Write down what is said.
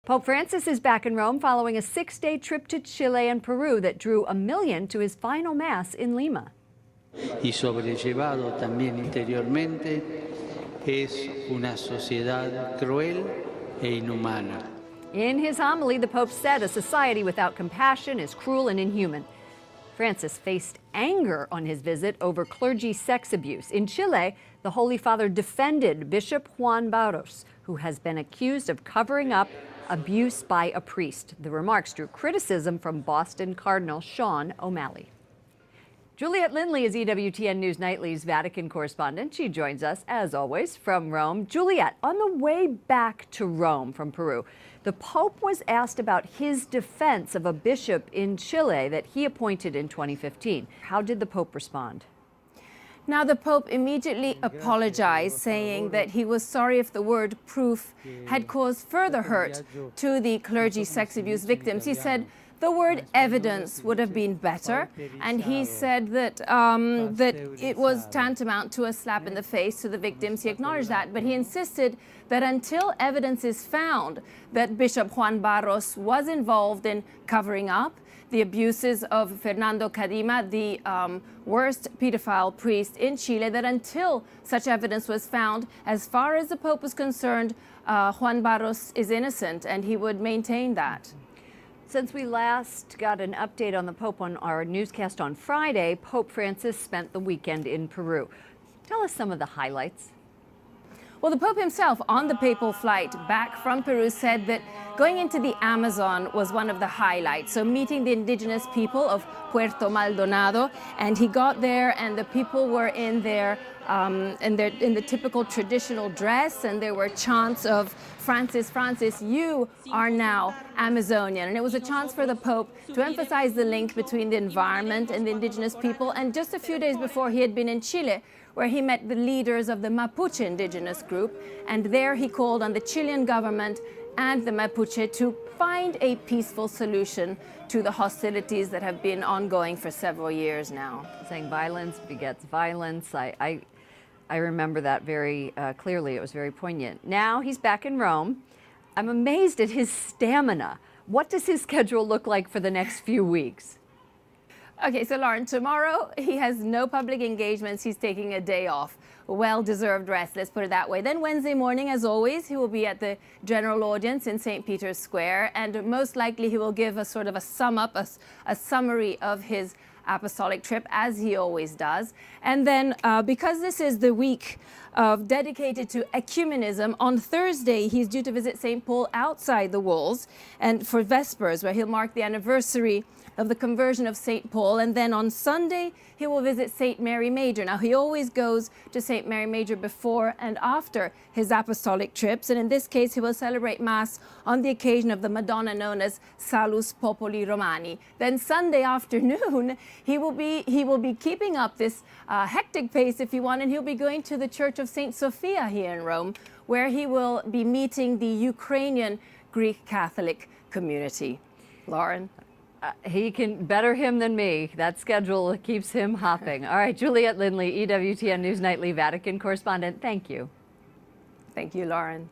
Pope Francis is back in Rome following a 6-day trip to Chile and Peru that drew 1 million to his final mass in Lima. Y sobrellevado también interiormente es una sociedad cruel e inhumana. In his homily, the Pope said a society without compassion is cruel and inhuman. Francis faced anger on his visit over clergy sex abuse. In Chile, the Holy Father defended Bishop Juan Barros, who has been accused of covering up abuse by a priest. The remarks drew criticism from Boston Cardinal Sean O'Malley. Juliet Linley is EWTN News Nightly's Vatican correspondent. She joins us, as always, from Rome. Juliet, on the way back to Rome from Peru, the Pope was asked about his defense of a bishop in Chile that he appointed in 2015. How did the Pope respond? Now, the Pope immediately apologized, saying that he was sorry if the word proof had caused further hurt to the clergy sex abuse victims. He said the word evidence would have been better, and he said that it was tantamount to a slap in the face to the victims. He acknowledged that, but he insisted that until evidence is found that Bishop Juan Barros was involved in covering up the abuses of Fernando Cadima, the worst pedophile priest in Chile, that until such evidence was found, as far as the Pope was concerned, Juan Barros is innocent, and he would maintain that. Since we last got an update on the Pope on our newscast on Friday, Pope Francis spent the weekend in Peru. Tell us some of the highlights. Well, the Pope himself, on the papal flight back from Peru, said that going into the Amazon was one of the highlights. So meeting the indigenous people of Puerto Maldonado, and he got there, and the people were in their in the typical traditional dress, and there were chants of "Francis, Francis, you are now Amazonian." And it was a chance for the Pope to emphasize the link between the environment and the indigenous people. And just a few days before, he had been in Chile, where he met the leaders of the Mapuche indigenous group, and there he called on the Chilean government and the Mapuche to find a peaceful solution to the hostilities that have been ongoing for several years now. Saying violence begets violence. I remember that very clearly. It was very poignant. Now he's back in Rome. I'm amazed at his stamina. What does his schedule look like for the next few weeks? Okay, so Lauren, tomorrow he has no public engagements. He's taking a day off. Well-deserved rest, let's put it that way. Then Wednesday morning, as always, he will be at the general audience in St. Peter's Square, and most likely he will give a sort of a sum up, a summary of his apostolic trip, as he always does. And then because this is the week dedicated to ecumenism, on Thursday he's due to visit St. Paul outside the walls and for Vespers, where he'll mark the anniversary of the conversion of St. Paul. And then on Sunday, he will visit St. Mary Major. Now, he always goes to St. Mary Major before and after his apostolic trips. And in this case, he will celebrate Mass on the occasion of the Madonna known as Salus Populi Romani. Then Sunday afternoon, he will be keeping up this hectic pace, if you want, and he'll be going to the Church of St. Sophia here in Rome, where he will be meeting the Ukrainian Greek Catholic community. Lauren? He can better him than me. That schedule keeps him hopping. All right, Juliet Linley, EWTN News Nightly Vatican correspondent. Thank you. Thank you, Lauren.